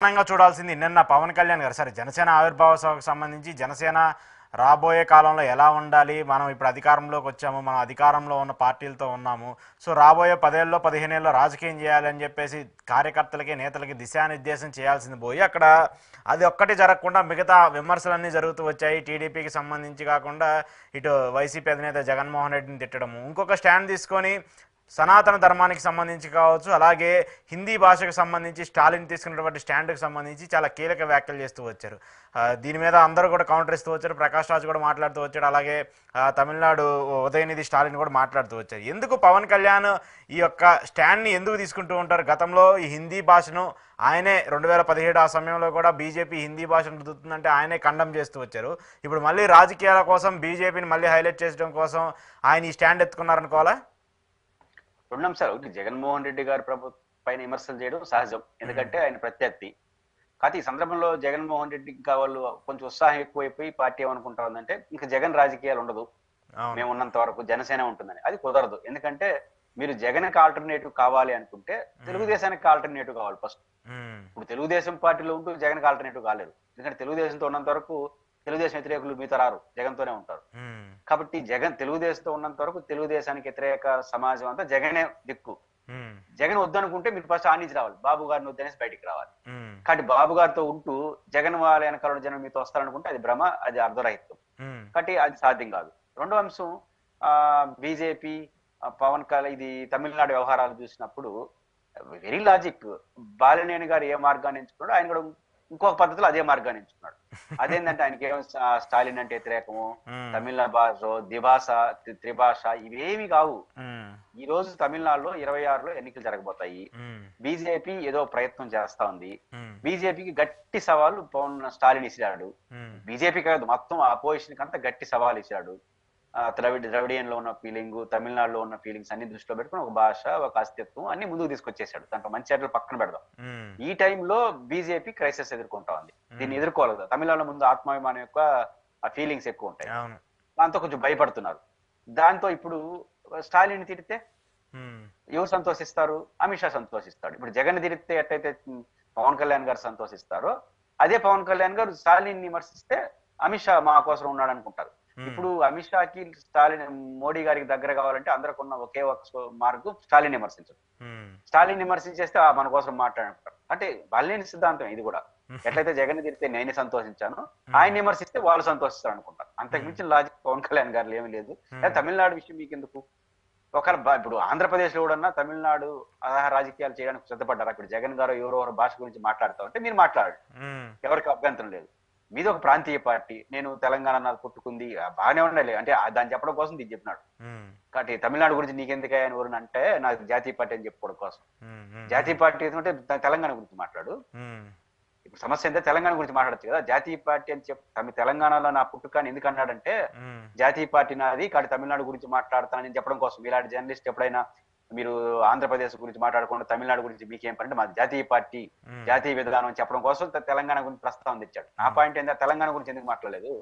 ప్రధానంగా చూడాల్సింది నిన్న పవన్ కళ్యాణ్ గారు సరే జనసేన ఆవిర్భావ సభకు సంబంధించి జనసేన రాబోయే కాలంలో ఎలా ఉండాలి, మనం ఇప్పుడు అధికారంలోకి వచ్చాము, మనం అధికారంలో ఉన్న పార్టీలతో ఉన్నాము, సో రాబోయే 10 ఏళ్ళలో 15 ఏళ్ళలో రాజకీయం చేయాలని చెప్పేసి కార్యకర్తలకి నేతలకి దిశానిర్దేశం చేయాల్సింది పోయి అక్కడ అది ఒక్కటి జరగకుండా మిగతా విమర్శలన్నీ జరుగుతూ వచ్చాయి. టీడీపీకి సంబంధించి కాకుండా ఇటు వైసీపీ అధినేత జగన్మోహన్ రెడ్డిని తిట్టడము, ఇంకొక స్టాండ్ తీసుకొని సనాతన ధర్మానికి సంబంధించి కావచ్చు, అలాగే హిందీ భాషకు సంబంధించి స్టాలిన్ తీసుకున్నటువంటి స్టాండ్కి సంబంధించి చాలా కీలక వ్యాఖ్యలు చేస్తూ వచ్చారు. దీని మీద అందరూ కూడా కౌంటర్ ఇస్తూ వచ్చారు. ప్రకాష్ రాజ్ కూడా మాట్లాడుతూ వచ్చాడు. అలాగే తమిళనాడు ఉదయనిధి స్టాలిన్ కూడా మాట్లాడుతూ వచ్చారు. ఎందుకు పవన్ కళ్యాణ్ ఈ యొక్క స్టాండ్ని ఎందుకు తీసుకుంటూ ఉంటారు? గతంలో ఈ హిందీ భాషను ఆయనే 2017 ఆ సమయంలో కూడా బీజేపీ హిందీ భాషను రుద్దుతుందంటే ఆయనే ఖండం చేస్తూ వచ్చారు. ఇప్పుడు మళ్ళీ రాజకీయాల కోసం బీజేపీని మళ్ళీ హైలైట్ చేయడం కోసం ఆయన ఈ స్టాండ్ ఎత్తుకున్నారనుకోవాలా? రెండు అంశాలు. ఒకటి, జగన్మోహన్ రెడ్డి గారి ప్రభుత్వం పైన విమర్శలు చేయడం సహజం, ఎందుకంటే ఆయన ప్రత్యర్థి. కాకపోతే ఈ సందర్భంలో జగన్మోహన్ రెడ్డి ఇంకా వాళ్ళు కొంచెం ఉత్సాహం ఎక్కువైపోయి పార్టీ ఏమనుకుంటా ఉందంటే ఇంకా జగన్ రాజకీయాలు ఉండదు, మేము ఉన్నంత వరకు జనసేన ఉంటుందని. అది కుదరదు. ఎందుకంటే మీరు జగన్కి ఆల్టర్నేటివ్ కావాలి అనుకుంటే తెలుగుదేశానికి ఆల్టర్నేటివ్ కావాలి ఫస్ట్. ఇప్పుడు తెలుగుదేశం పార్టీలో ఉంటూ జగన్కి ఆల్టర్నేటివ్ కాలేదు. ఎందుకంటే తెలుగుదేశంతో ఉన్నంత వరకు తెలుగుదేశం వ్యతిరేకులు మీతో రారు, జగన్తోనే ఉంటారు. కాబట్టి తెలుగుదేశంతో ఉన్నంత వరకు తెలుగుదేశానికి వ్యతిరేక సమాజం అంతా జగనే దిక్కు. జగన్ వద్దనుకుంటే మీరు ఫస్ట్ ఆనించి రావాలి, బాబు గారిని వద్దనేసి బయటికి రావాలి. కాబట్టి బాబు గారితో ఉంటూ జగన్ వాళ్ళ వెనకాల జనం మీతో వస్తారనుకుంటే అది భ్రమ, అది అర్ధరహితం. కాబట్టి అది సాధ్యం కాదు. రెండో అంశం, బీజేపీ పవన్ కళ్యాణ్ ఇది తమిళనాడు వ్యవహారాలు చూసినప్పుడు వెరీ లాజిక్. బాలినేని గారు ఏ మార్గాన్ని ఎంచుకున్నాడు, ఆయన కూడా ఇంకొక పద్ధతిలో అదే మార్గాన్ని ఎంచుకున్నాడు. అదేంటంటే ఆయనకి ఏమో స్టాలిన్ అంటే వ్యతిరేకము, తమిళ భాష, ద్విభాష, త్రిభాష ఇవేమి కావు. ఈ రోజు తమిళనాడులో 26లో ఎన్నికలు జరగబోతాయి. బీజేపీ ఏదో ప్రయత్నం చేస్తా ఉంది. బీజేపీకి గట్టి సవాలు స్టాలిన్ ఇచ్చాడు. బీజేపీ కాదు, మొత్తం అపోజిషన్ కంతా గట్టి సవాల్ ఇచ్చాడు. ద్రవిడియన్ లో ఉన్న ఫీలింగ్, తమిళనాడులో ఉన్న ఫీలింగ్స్ అన్ని దృష్టిలో పెట్టుకుని ఒక భాష, ఒక అస్తిత్వం అన్ని ముందుకు తీసుకొచ్చేసాడు. దాంట్లో మంచి చెడ్డలు పక్కన పెడదాం. ఈ టైంలో బీజేపీ క్రైసిస్ ఎదుర్కొంటా ఉంది. దీన్ని ఎదుర్కోవాలి కదా. తమిళనాడులో ముందు ఆత్మాభిమానం యొక్క ఫీలింగ్స్ ఎక్కువ ఉంటాయి, దాంతో కొంచెం భయపడుతున్నారు. దాంతో ఇప్పుడు స్టాలిన్ తిడితే ఎవరు సంతోషిస్తారు? అమిత్ షా సంతోషిస్తాడు. ఇప్పుడు జగన్ తిడితే ఎట్టయితే పవన్ కళ్యాణ్ గారు సంతోషిస్తారో, అదే పవన్ కళ్యాణ్ గారు స్టాలిన్ విమర్శిస్తే అమిత్ షా మా కోసం ఉన్నాడు అనుకుంటారు. ఇప్పుడు అమిత్ షాకి స్టాలిన్ మోడీ గారికి దగ్గర కావాలంటే అందరికి ఉన్న ఒకే ఒక మార్గం స్టాలిన్ విమర్శించడం. స్టాలిన్ విమర్శించేస్తే మన కోసం మాట్లాడుకుంటారు. అంటే వాళ్ళని సిద్ధాంతం ఇది కూడా. ఎట్లయితే జగన్ తిరిగితే నేను సంతోషించాను, ఆయన విమర్శిస్తే వాళ్ళు సంతోషిస్తారు అనుకుంటారు. అంతకు మించిన లాజిక్ పవన్ కళ్యాణ్ గారు ఏమీ లేదు. తమిళనాడు విషయం మీకు ఎందుకు? ఒకవేళ ఇప్పుడు ఆంధ్రప్రదేశ్ లో కూడా తమిళనాడు రాజకీయాలు చేయడానికి సిద్ధపడ్డారు. అక్కడ జగన్ గారు ఎవరెవరు భాష గురించి మాట్లాడుతూ ఉంటే మీరు మాట్లాడండి, ఎవరికి అభ్యంతరం లేదు. మీది ఒక ప్రాంతీయ పార్టీ, నేను తెలంగాణ నాకు పుట్టుకుంది, బాగానే ఉండాలి అంటే దాన్ని చెప్పడం కోసం దీన్ని చెప్పినాడు. కాబట్టి తమిళనాడు గురించి నీకెందుకే అని ఎవరు అంటే నాకు జాతీయ పార్టీ అని చెప్పుకోవడం కోసం. జాతీయ పార్టీ అంటే తెలంగాణ గురించి మాట్లాడు. ఇప్పుడు సమస్య అయితే తెలంగాణ గురించి మాట్లాడచ్చు కదా. జాతీయ పార్టీ అని చెప్పి తెలంగాణలో నా పుట్టుకని ఎందుకు అన్నాడంటే జాతీయ పార్టీ నాది కాబట్టి తమిళనాడు గురించి మాట్లాడతానని చెప్పడం కోసం. ఇలాంటి జర్నలిస్ట్ ఎప్పుడైనా మీరు ఆంధ్రప్రదేశ్ గురించి మాట్లాడకుండా తమిళనాడు గురించి మీకేం పని అంటే మాది జాతీయ పార్టీ, జాతీయ విధానం చెప్పడం కోసం తెలంగాణ గురించి ప్రస్తావన తెచ్చాడు. నా పాయింట్ ఏంటంటే తెలంగాణ గురించి ఎందుకు మాట్లాడలేదు,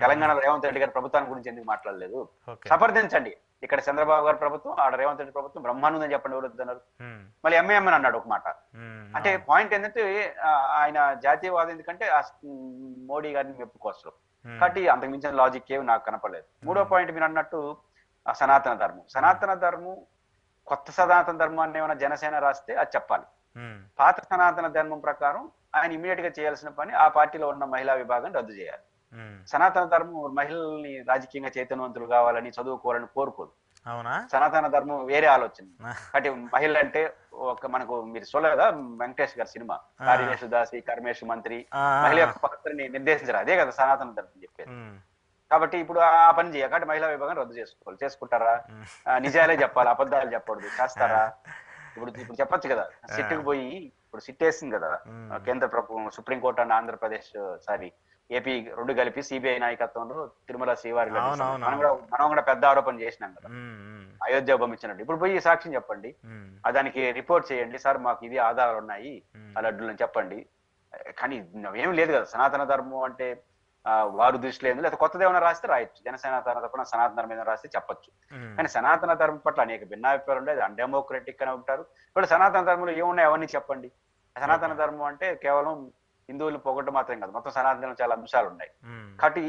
తెలంగాణలో రేవంత్ రెడ్డి గారి ప్రభుత్వాన్ని గురించి ఎందుకు మాట్లాడలేదు? సమర్థించండి. ఇక్కడ చంద్రబాబు గారి ప్రభుత్వం, ఆడ రేవంత్ రెడ్డి ప్రభుత్వం బ్రహ్మాండం చెప్పండి, ఎవరు వద్దన్నారు? మళ్ళీ ఎంఐఎం అన్నాడు ఒక మాట. అంటే పాయింట్ ఏంటంటే ఆయన జాతీయవాదం ఎందుకంటే మోడీ గారిని మెప్పుకోవచ్చు. కాబట్టి అంతకు మించిన లాజిక్ ఏమి నాకు కనపడలేదు. మూడో పాయింట్ మీరు అన్నట్టు సనాతన ధర్మం. సనాతన ధర్మం కొత్త సనాతన ధర్మాన్ని ఏమైనా జనసేన రాస్తే అది చెప్పాలి. పాత సనాతన ధర్మం ప్రకారం ఆయన ఇమీడియట్ గా చేయాల్సిన పని ఆ పార్టీలో ఉన్న మహిళా విభాగం రద్దు చేయాలి. సనాతన ధర్మం మహిళల్ని రాజకీయంగా చైతన్యవంతులు కావాలని, చదువుకోవాలని కోరుకోదు. సనాతన ధర్మం వేరే ఆలోచన. అంటే మహిళ అంటే ఒక మనకు మీరు చూడలేదా వెంకటేష్ గారి సినిమా కార్యేషు దాసి కర్మేషు మంత్రి, మహిళ యొక్క పాత్రని నిర్దేశించారు. అదే కదా సనాతన ధర్మం చెప్పేది. కాబట్టి ఇప్పుడు ఆ పని చేయాలి. కాబట్టి మహిళా విభాగం రద్దు చేసుకోవాలి. చేసుకుంటారా? నిజాలే చెప్పాలి, అబద్ధాలు చెప్పకూడదు. చేస్తారా? ఇప్పుడు చెప్పొచ్చు కదా. సిట్టుకు పోయి ఇప్పుడు సిట్ వేసింది కదా కేంద్ర ప్రభుత్వం, సుప్రీంకోర్టు అండ్ ఆంధ్రప్రదేశ్ ఏపీ రెండు కలిపి సిబిఐ నాయకత్వంలో తిరుమల శ్రీవారి మనం కూడా పెద్ద ఆరోపణ చేసినాం కదా, అయోధ్య పంపించినట్టు. ఇప్పుడు పోయి సాక్ష్యం చెప్పండి, దానికి రిపోర్ట్ చేయండి, సార్ మాకు ఇది ఆధారాలు ఉన్నాయి ఆ లడ్డూలని చెప్పండి. కానీ ఏం లేదు కదా. సనాతన ధర్మం అంటే వారు దృష్టిలో ఏంది, లేదా కొత్తది ఏమైనా రాస్తే రాయొచ్చు. జనసేన తరపున సనాతన ధర్మం ఏదైనా రాస్తే చెప్పొచ్చు. కానీ సనాతన ధర్మం పట్ల అనేక భిన్నాభిప్రాయాలు ఉంటాయి, అన్డెమోక్రటిక్ అని ఉంటారు. ఇప్పుడు సనాతన ధర్మంలో ఏమున్నాయి అవన్నీ చెప్పండి. సనాతన ధర్మం అంటే కేవలం హిందువులు పొగట్టు మాత్రం కాదు, మొత్తం సనాతన చాలా అంశాలు ఉన్నాయి. ఉమ్, కాబట్టి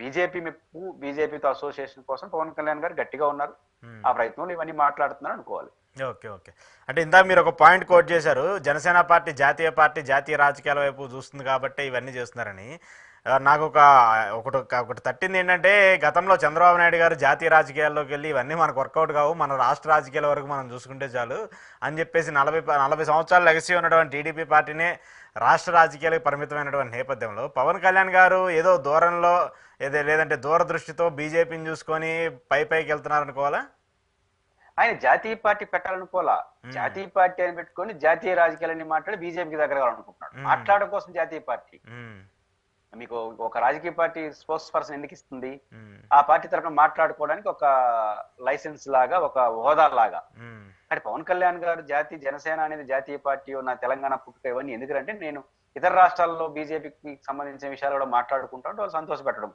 బీజేపీ మెప్పు, బీజేపీతో అసోసియేషన్ కోసం పవన్ కళ్యాణ్ గారు గట్టిగా ఉన్నారు. ఉమ్. ఆ ప్రయత్నంలో ఇవన్నీ మాట్లాడుతున్నారు అనుకోవాలి. Okay okay. అంటే ఇందాక మీరు ఒక పాయింట్ కోట్ చేశారు, జనసేన పార్టీ జాతీయ రాజకీయాల వైపు చూస్తుంది కాబట్టి ఇవన్నీ చేస్తున్నారని. నాకు ఒకటి తట్టింది ఏంటంటే, గతంలో చంద్రబాబు నాయుడు గారు జాతీయ రాజకీయాల్లోకి వెళ్ళి ఇవన్నీ మనకు వర్కౌట్ కావు, మన రాష్ట్ర రాజకీయాల వరకు మనం చూసుకుంటే చాలు అని చెప్పేసి 40 సంవత్సరాలు లెగసీ ఉన్నటువంటి టీడీపీ పార్టీనే రాష్ట్ర రాజకీయాలకు పరిమితమైనటువంటి నేపథ్యంలో పవన్ కళ్యాణ్ గారు ఏదో దూరంలో లేదంటే దూరదృష్టితో బీజేపీని చూసుకొని పైకి వెళ్తున్నారనుకోవాలా? ఆయన జాతీయ పార్టీ పెట్టాలనుకోవాలా, మ్మ్. జాతీయ పార్టీ అని పెట్టుకొని జాతీయ రాజకీయాలన్నీ మాట్లాడి బీజేపీకి దగ్గర కావాలనుకుంటున్నాడు. మ్మ్. మాట్లాడడం కోసం జాతీయ పార్టీ. ఉమ్, మీకు ఒక రాజకీయ పార్టీ స్పోక్స్ పర్సన్ ఎందుకు ఇస్తుంది? ఉమ్, ఆ పార్టీ తరఫున మాట్లాడుకోవడానికి ఒక లైసెన్స్ లాగా, ఒక హోదా లాగా. ఉమ్, కానీ పవన్ కళ్యాణ్ గారు జనసేన అనేది జాతీయ పార్టీ ఉన్న తెలంగాణ పుట్టుక ఇవన్నీ ఎందుకంటే, నేను ఇతర రాష్ట్రాల్లో బీజేపీకి సంబంధించిన విషయాలు కూడా మాట్లాడుకుంటా వాళ్ళు సంతోషపెట్టడం